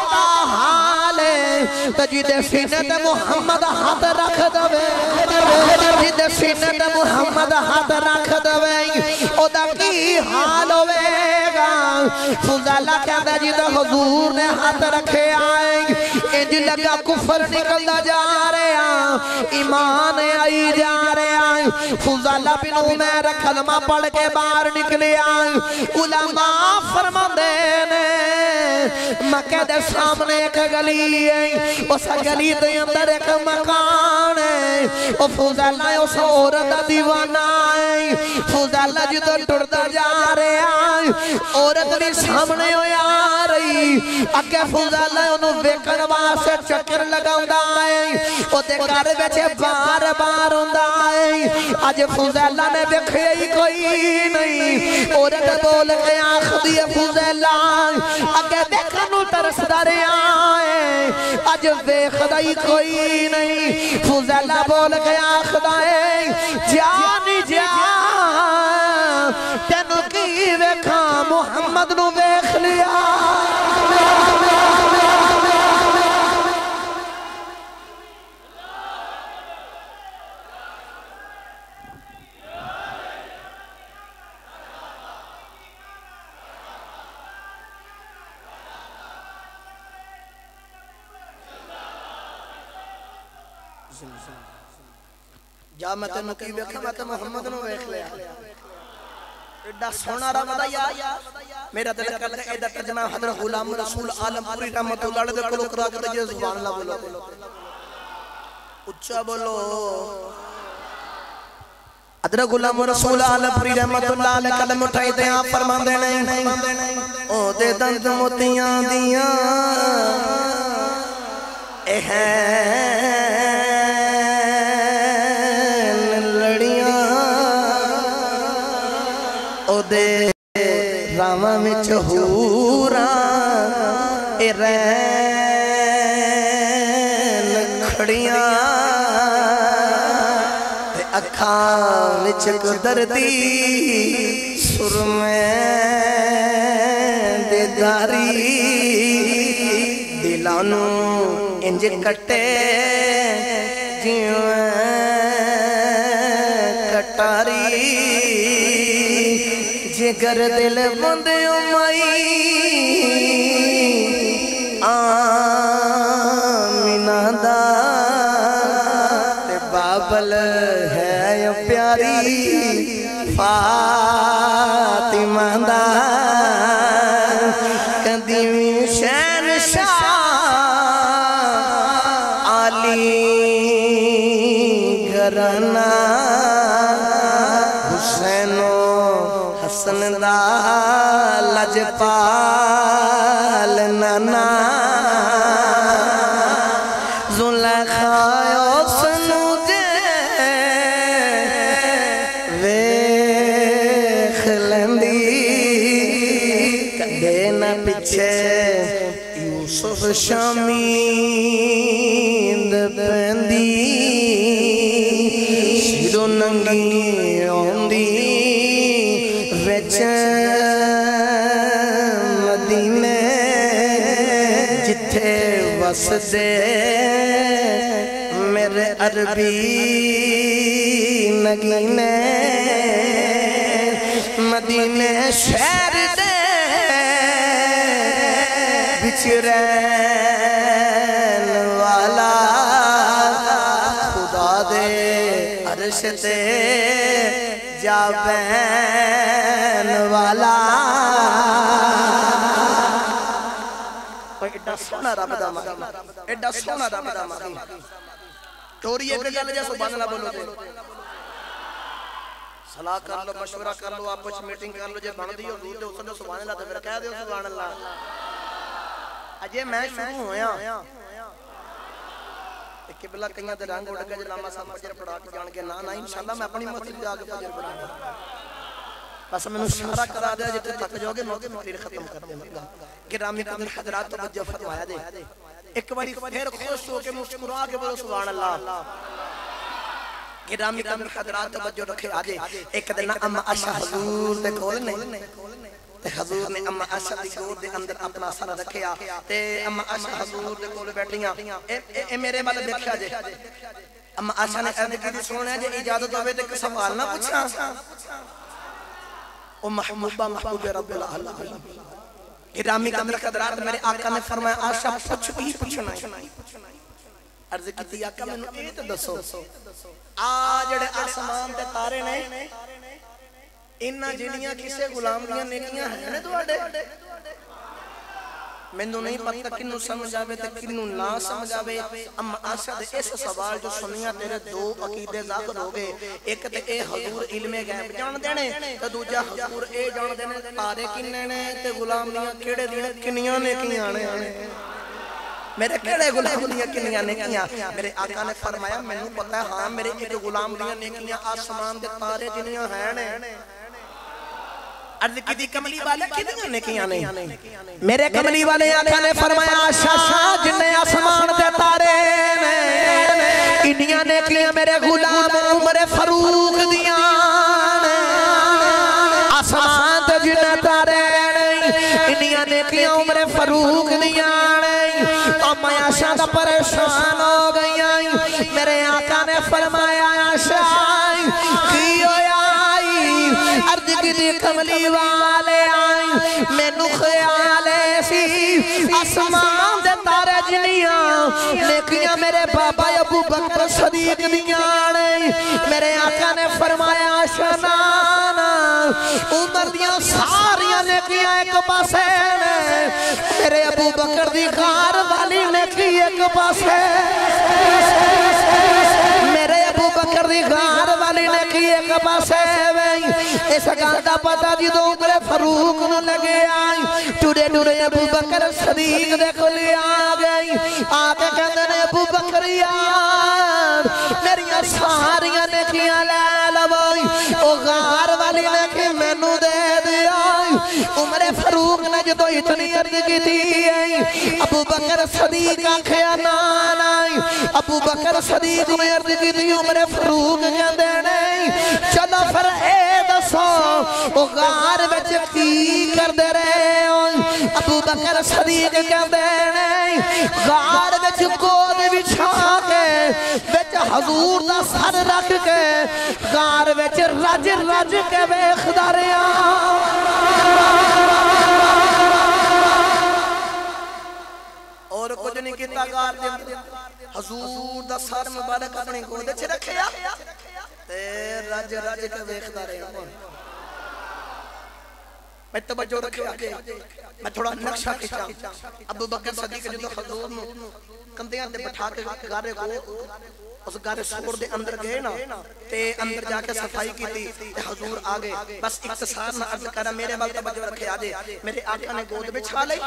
حال ہے تے جدے سینے تے محمد ہاتھ رکھ دے جدے سینے تے محمد ہاتھ رکھ دے او دا کی حال ہوے گا فضالہ کہندا جدے حضور نے ہاتھ رکھے آئے انج لگا کفر نکلدا جا رہا ایمان آئی جا رہا فضالہ بن عمیر کلمہ پڑھ کے باہر نکلے آئے علماء فرماندے نے مکہ دے سامنے ایک گلی ہے اس گلی دے اندر ایک مکان ہے او فضالہ اس عورت دا دیوانہ ہے فضالہ جدو ٹردا جا رہا ہے عورت بھی سامنے ہوئی آ رہی اگے فضالہ انہوں ویکن واسے چکر لگاؤں ہے او دے گھر بیچے بار بار ہوندہ ہے آج فضالہ نے دیکھے ہی کوئی نہیں عورت بول کے آنکھ دیئے فضالہ اگے دیکھنو ترس دارے آئے آج دیکھدا ہی کوئی نہیں فضالہ بول کے آنکھ دائے جانی جان تینو کی ویکھا محمد نو ویکھ لیا جا میں تینو کی ویکھا میں تے محمد نو ویکھ لیا ایڈا سونا رب دا یار میرا دل کرتا ہے ایڈا ترجمہ حضرت غلام رسول عالم پوری رحمت اللہ دے کلو کرا کے تجھے سبحان اللہ بولو اچھا بولو حضرت غلام رسول عالم پوری رحمت اللہ علیہ قلم اٹھائی دے آپ فرمان دے نہیں او دے دند موتیاں دیاں دے راما میں چہورا اے رین کھڑیاں تے اکھاں وچ قدرتی سرمیں دے داری دلانو انج کٹے جیویں کٹاری جگر دل بندیوں مائی آمینہ دا تے بابل ہے پیاری فاطمہ دا قدیمی شہنشاہ علی گھرانا حسن دا لجپال نانا زلیخا سنو دے ویخ لندی کدے نہ پچھے یوسف شامید پندی شیدو ننگی ہوندی مدینے جتھے وس دے میرے عربی نگینے مدینے شہر دے بچرین والا خدا دے عرش تے جا بین والا ایڈا سونا رب دا مقام ایڈا سونا رب دا مقام توری ایک گل جے سبحان اللہ بولو دے صلاح کر لو مشورہ کر لو آپ کچھ میٹنگ کر لو جے بن دی حضور دے اس نے سبحان اللہ تے پھر کہہ دیو سبحان اللہ اجے میں شروع ہویا قبلہ کئیاں دے رنگ اڑ گئے جلاما صاحب فجر پڑھا کے جان کے نا انشاءاللہ میں اپنی مسجد جا کے فجر پڑھا گا بس میں اشارہ کرا دیا جتے تھک جو گے موقع تقریر ختم کر دیں گا گرامی قدر حضرات توجہ فرمایا دے ایک باری پھر خوش ہو کے مسکرا کے بولو سبحان اللہ گرامی قدر حضرات توجہ رکھے آجے ایک دن اما عائشہ حضور دے کول نے تے حضور نے اما عائشہ دی گود دے اندر اپنا سر رکھیا تے اما عائشہ حضور دے کول بیٹھیاں اے میرے والے دیکھیا جے اما عائشہ نے عرض کی سونے جے اجازت ہوے تے سوال نہ پوچھاں او محبوبہ محبوب رب العالمین گرامی قدر حضرات میرے آقا نے فرمایا عائشہ پوچھ بھی پوچھنا ہے عرض کی آقا میں نے اے تے دسو جڑے آسمان تے تارے نے انہاں جڑیاں کسے غلام دیاں نیکیاں ہیں نے تواڈے مینوں نہیں پتہ کنوں سمجھ آوے تے کنوں نہ سمجھ آوے اما عائشہ دے اس سوال جو سنیا تیرے دو عقیدے ظاہر ہو گئے ایک تے اے حضور علم غیب جان دینے تے دوجا حضور اے جان دینے تارے کنے نے تے غلام دیاں کیڑے دیاں کنیاں نیکیاں نے میرے کیڑے غلام دیاں کنیاں نیکیاں میرے آقا نے فرمایا مینوں پتہ ہے ہاں میرے ایک غلام دیاں نیکیاں آسمان دے تارے جنیاں ہیں نے عرض کی دی کملی والے کتنی نیکیاں نے میرے کملی والے آقا نے فرمایا شاہ جن آسمان دے تارے نے انیاں نیکیاں میرے غلام عمر فاروق دیاں آسمان دے جن تارے انیاں نیکیاں عمر فاروق دیاں اما عائشہ دا پریشان ہو گئی میرے آقا نے فرمایا عائشہ کی ہویا عرض کی دی کملی والے آئی مینو خیال ایسی آسمان دے تارے جنیاں نیکیاں میرے بابا ابو بکر صدیق دیاں میرے آقا نے فرمایا شنانا عمر دیاں ساریاں نیکیاں ایک پاسے میرے ابو بکر دی غار والی نیکی ایک پاسے میرے ابو بکر دی غار والی نیکی ایک پاسے اس گاندا پتا جی دو عمر فاروق نو لگے آئی ٹوڑے ٹوڑے ابو بکر صدیق دے کھلی آگئی آگے کہندے نے ابو بکر یار میریاں ساریاں نیکیاں لے لوائی او غار والی نیکی مینوں دے دیا عمر فاروق نے جدو اتنی عرض کی تھی ابو بکر صدیق آنکھیا نان آئی ابو بکر صدیق نے عرض کی تھی عمر فاروق کہندے نہیں چلو پھر اے دسو او غار وچ کی کردے رہے ابو بکر صدیق کہندے نہیں غار وچ گود بچھا کے وچ حضور دا سر رکھ کے غار وچ رج رج کے ویکھدا رہیا اور کچھ نہیں کیتا غار دے حضور دا سر مبارک اپنی گود وچ رکھیا تے رج رج کے ویکھدا رہیا میں توجہ رکھے آگے میں تھوڑا نقشہ کھچا ابو بکر صدیق جدو حضور نو کندیاں تے بٹھا کے گارے کو اس گارے سور دے اندر گئے نا تے اندر جا کے صفائی کی تھی تے حضور آگے بس اختصار نہ عرض کرا میرے بال توجہ رکھے آجے میرے آقا نے گود بچھا لئی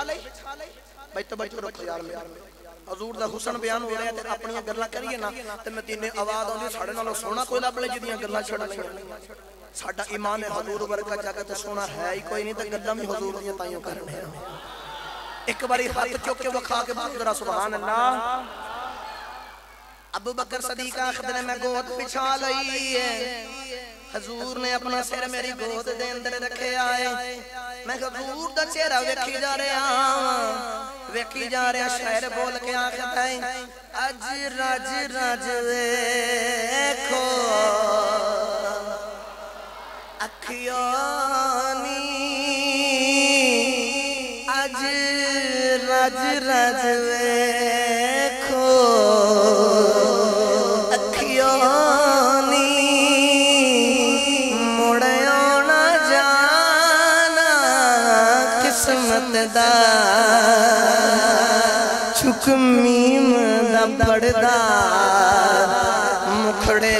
بھائی توجہ رکھو یار میرے حضور دا حسن بیان ہو رہا ہے تے اپنی گلاں کریے نا تے مدینے آواز آندی ساڈے نالوں سونا کوئی لب لے جدیاں گلاں چھڑ لਈਆਂ ساڈا ایمان حضور ورگا جگہ تے سونا ہے ہی کوئی نہیں تے گلاں بھی حضور دیاں تائیوں کرنے ایک باری ہاتھ چوک کے وکھا کے بات ذرا سبحان اللہ ابو بکر صدیق آخر نے میں گود بچھا لئی ہے حضور نے اپنا سر میری گود دے اندر رکھے آئے میں حضور دا چہرہ ویکھی جا رہا شاعر بول کے آخر ہے اج رج رج ویکھو اکھیانی اج رج رج ویکھو اکھیانی مڑیاں نہ جانا قسمت دا چک میم دا پڑدا مکھڑے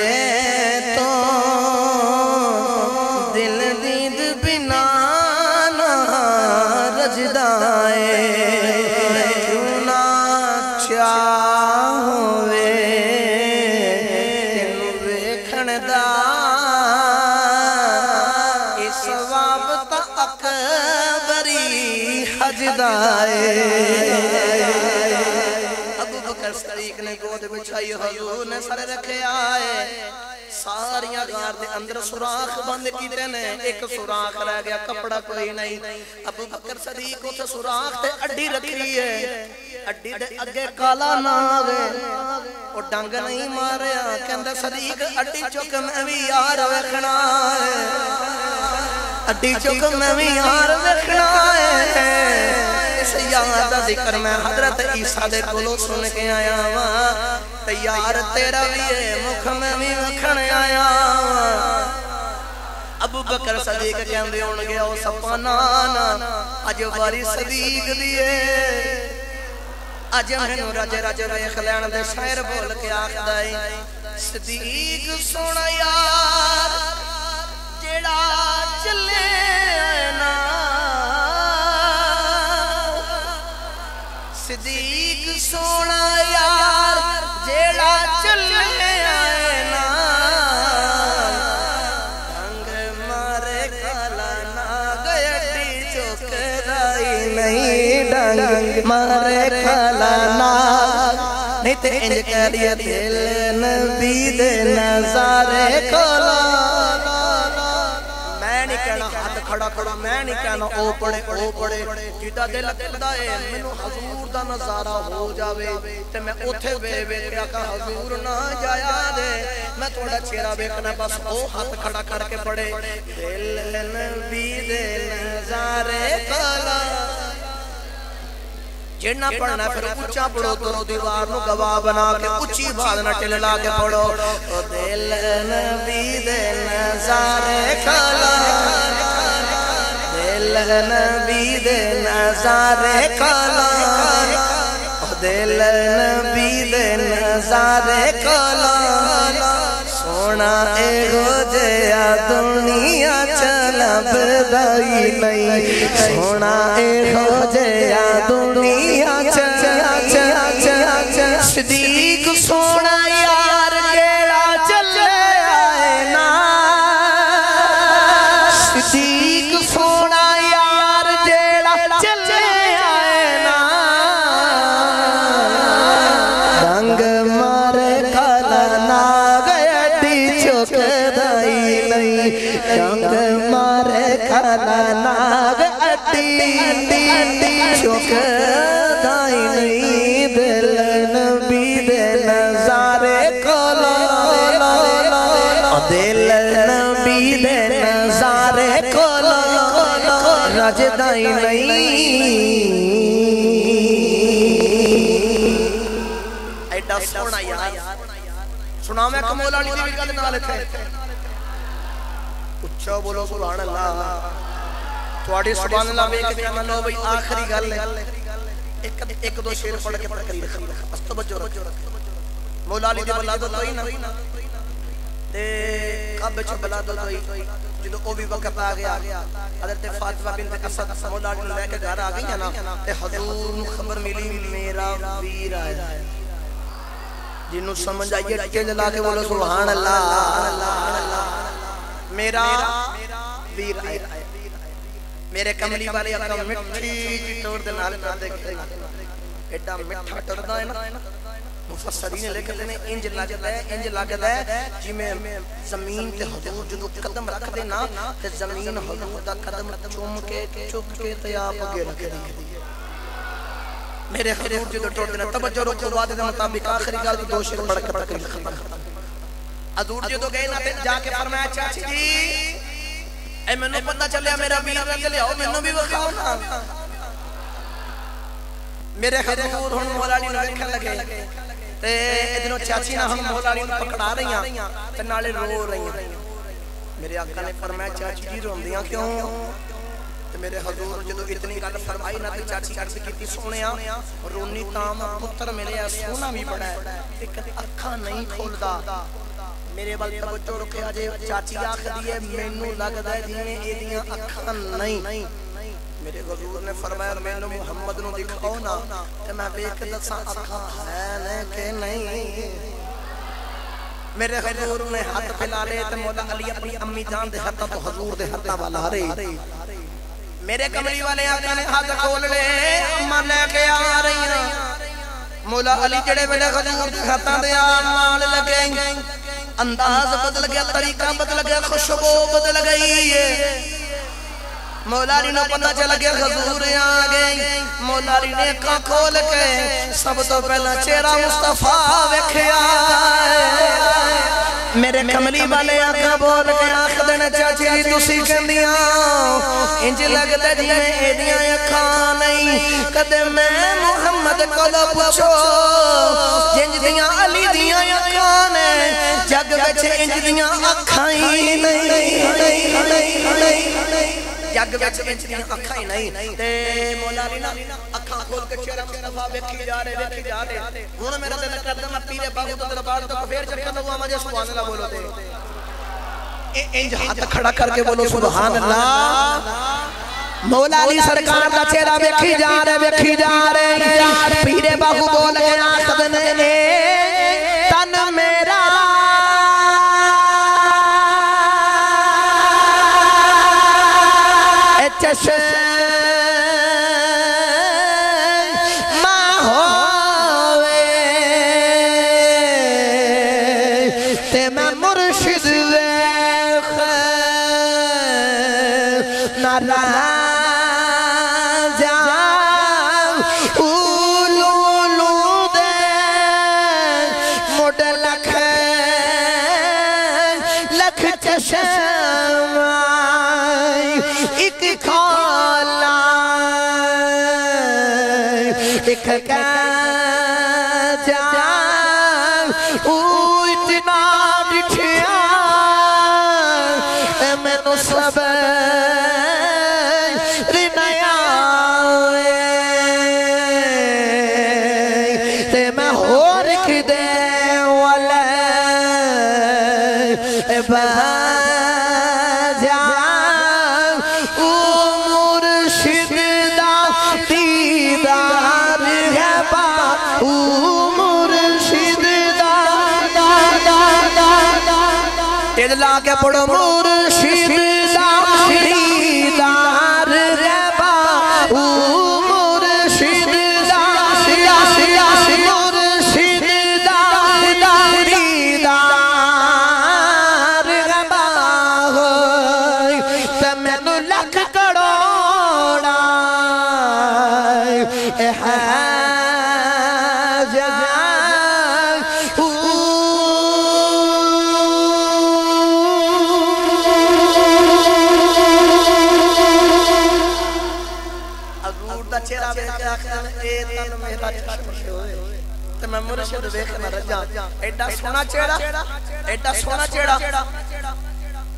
ابو بکر صدیق نے گود بچھائی حضور نے سر رکھے آئے ساریاں غار دے اندر سوراخ بند کیتے نے ایک سوراخ رہ گیا کپڑا کوئی نہیں ابو بکر صدیق اتھے سوراخ تے اڈی رکھی ہے اڈی دے اگے کالا ناگ او ڈنگ نہیں ماریا کہندا صدیق اڈی چک میں بھی یار ویکھنا ہے اڈی چک میں بھی یار ویکھنا ہے اس یار دا ذکر میں حضرت عیسیٰ دے کولوں سن کے آیا ہاں تے یار تیرا بھی ہے مکھ میں بھی ویکھن آیا ابو بکر صدیق کہندے ہون گے او سپانا اج واری صدیق دی ہے اج مینوں رج رج ویکھ لین دے شاعر بول کے آکھدا ہے صدیق سونا یار جیڑا چلے نا صدیق سونا یار جیڑا چلے نا ڈنگ مارے کالا ناگ اڈی چوکدائی نہیں ڈنگ مارے کالا ناگ نہیں تے انج کریے دل نبی دے نظارے کھولا میں نہیں کہنا ہاتھ کھڑا کھڑا میں نہیں کہنا او پڑے جیدہ دل کردہ ہے منو حضور دا نظارہ ہو جاوے تے میں اتھے بے کہ آقا حضور نہ جایا دے میں تھوڑا چہرہ بیکنا بس او ہاتھ کھڑا کر کے پڑے دل نبی دے نظارے کھولا جڑنا پڑھنا پھر اچھا پڑھو کرو دیوار نو گواہ بنا کے اچھی بات نہ ٹللا کے پڑھو او دل نبی دے نظارے کھلا دل نبی دے نظارے کھلا او دل نبی دے نظارے کھلا سونا اے ہو جیا دنیا چلب دائی نہیں سونا اے ہو جیا دنیا صدیق سونا یار جیڑا چلے آئے نا صدیق سونا یار جیڑا چلے آئے نا رنگ مارے کالا ناگ اڈی چوکدائی نہیں رنگ مارے کالا ناگ اڈی چوکدائی نہیں دل نبی دے نظارے کھولا دل نبی دے نظارے کھولا رجدائی نہیں ایڈا سونا یار سنا میں کمول آلی دی بھی گل نہ لکھے اچھا بولو سبحان اللہ تھوڑی سبحان اللہ بے کے کہنا لو بھئی آخری گل ہے ایک دو شیر پڑھ کے پڑھ کری رکھا استبجو رکھا مولا علی دی بلادت ہوئی نا تے کعبے چ بلادت ہوئی جدو او بھی وقت آ گیا حضرت فاطمہ بنت اسد مولا علی لے کے گھر آ گئی نا تے حضور نو خبر ملی میرا ویر آیا جنوں سمجھ آئی ٹل لا کے بولو سبحان اللہ میرا ویر آیا میرے کملی والے آقا مٹھی جی ٹور دے نال کر دے گئے ایڈا مٹھا ٹردا ہے نا مفسرین لکھتے ہیں انج لگدا ہے جی میں زمین تے حضور جدو قدم رکھ دے نا تے زمین حضور دا قدم چوم کے چک کے تے آپ اگے رکھ دی میرے حضور جدو ٹور دے نا توجہ رکھو وعدے دے مطابق آخری گل دو شیر پڑھ کے ختم حضور جدو گئے نا تے جا کے فرمایا چاچی جی اے میں نے پتہ چلیا میرا ویر رکھ لیا میں نے بھی وکھاؤ نا میرے حضور ہن مولا علی نو ویکھن لگے تے ادھروں چاچی نہ ہم مولا علی نو پکڑا رہیاں تے نالے رو رہیاں میرے آقا نے فرمایا چاچی جی روندیاں کیوں تے میرے حضور جدوں اتنی گل فرمائی نا تے چاچی عرض کیتی سونیا رونی تام پتر ملیا سونا بھی بڑا ہے ایک اکھاں نہیں کھولدا میرے بل توجہ رکھے آجے چاچی آخری ہے مینوں لگدا ہے جویں ایدیاں اکھاں نہیں میرے حضور نے فرمایا مینوں محمد نو دکھاؤ نا تے میں ویکھ دساں اکھاں ہے کہ نہیں میرے حضور نے ہاتھ پھیلا لے تے مولا علی اپنی امی جان دے ہتھاں تو حضور دے ہتھاں والا رہے میرے کملی والے آقا نے ہاتھ کھول لے اما لے کے آ رہی ہیں مولا علی جڑے ویلے حضور دے ہتھاں دے نال لگے انداز بدل گیا طریقہ بدل گیا خوشبو بدل گئی ہے مولا علی نے پتہ چل گیا حضور آ گئے مولا علی نے اکھاں کھول کے سب تو پہلا چہرہ مصطفیٰ ویکھیا میرے کملی والے آنکھاں بول کے آنکھ دینے چاچی جی تسی کہندیاں انج لگدے جی میں ایڈیاں اکھاں نہیں کدے میں محمد کولو پوچھو جنج دیاں علی دیاں اکھاں نے جگ وچ انج دیاں اکھاں ہی نہیں جگ وچ انج دیاں اکھاں ہی نہیں تے مولا علی نا اکھاں کھول کے چہرہ مصطفیٰ ویکھی جا رہے ہن میرا دل کردا میں پیرے باغ تو دربار تو پھر چکر لگا مجھے سبحان اللہ بولو تے انج ہاتھ کھڑا کر کے بولو سبحان اللہ مولا علی سرکار دا چہرہ ویکھی جا رہے پیرے باغ بول کے آخد نے تن میرا کے پڑھو مرشد دیدار ربا مرشد مرشد دیدار ربا تے مینوں لکھ کروڑا مرشد ویکھنا رجا ایڈا سونا چہرہ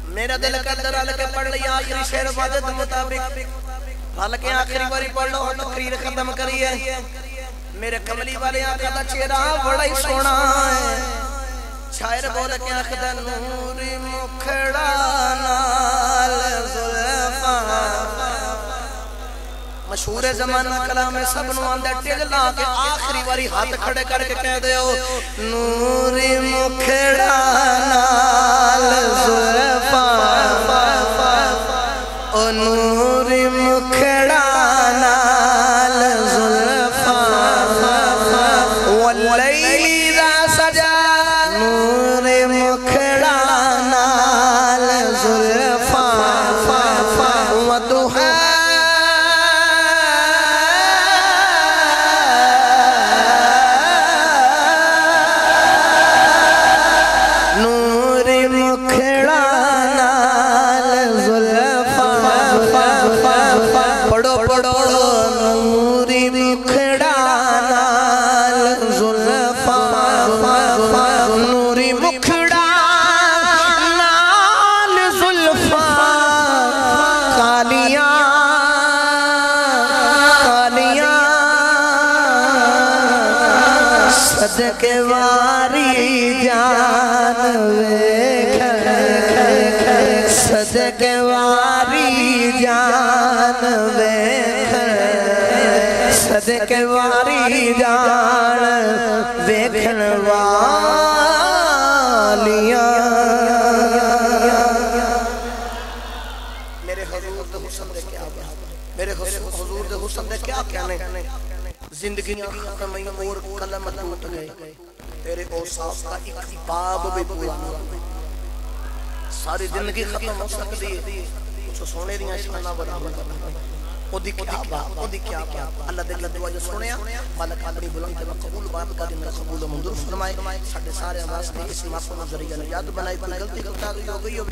میرا دل کردا رل کے پڑھ لیا آخری شعر وعدت مطابق حالانکہ آخری باری پڑھ لو ہن تقریر ختم کریے میرے کملی والے آقا دا چہرہ بڑا ہی سونا ہے شاعر بول کے آخدا نور مکھڑا نال زلفاں مشہور زمانہ کلام سب نو آندے ٹل لا کے آخری واری ہاتھ کھڑے کر کے کہہ دیو نور مکھڑا نال زلفاں او نور مکھڑا نال زلفاں واللیل اذا سجا نور مکھڑا نال زلفاں وضحا صدقے واری جان ویکھ صدقے واری جان ویکھ صدقے واری جان ویکھن والیاں میرے حضور دے حسن دے کیا میرے حضور دے حسن دے کیا کہنے زندگیاں ختم ہوئی اور قلم ٹوٹ گئے تیرے اوصاف کا ایک باب بھی پورا نہ ہو، ساری زندگی ختم ہو سکتی ہے، کچھ سونے دیاں شاناں برابر او دی کیا بات، او دی کیا بات۔ اللہ دے دعا جو سنیا مالک اپنی بلند تے قبول بات کا دن قبول و منظور فرمائے، ساڈے سارے واسطے اس معصوم ذریعہ نجات بنائے، کوئی غلطی ہو گئی ہو